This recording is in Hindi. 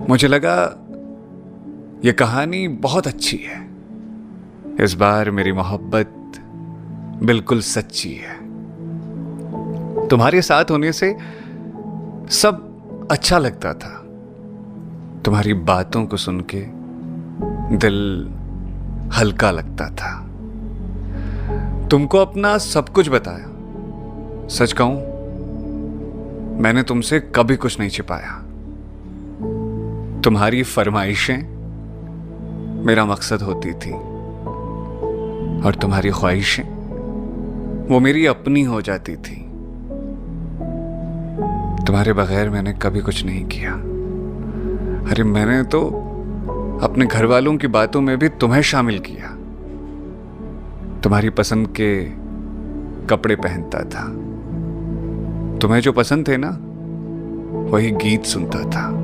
मुझे लगा ये कहानी बहुत अच्छी है। इस बार मेरी मोहब्बत बिल्कुल सच्ची है। तुम्हारे साथ होने से सब अच्छा लगता था। तुम्हारी बातों को सुन के दिल हल्का लगता था। तुमको अपना सब कुछ बताया। सच कहूं, मैंने तुमसे कभी कुछ नहीं छिपाया। तुम्हारी फरमाइशें मेरा मकसद होती थी और तुम्हारी ख्वाहिशें वो मेरी अपनी हो जाती थी। तुम्हारे बगैर मैंने कभी कुछ नहीं किया। अरे मैंने तो अपने घर वालों की बातों में भी तुम्हें शामिल किया। तुम्हारी पसंद के कपड़े पहनता था। तुम्हें जो पसंद थे ना, वही गीत सुनता था।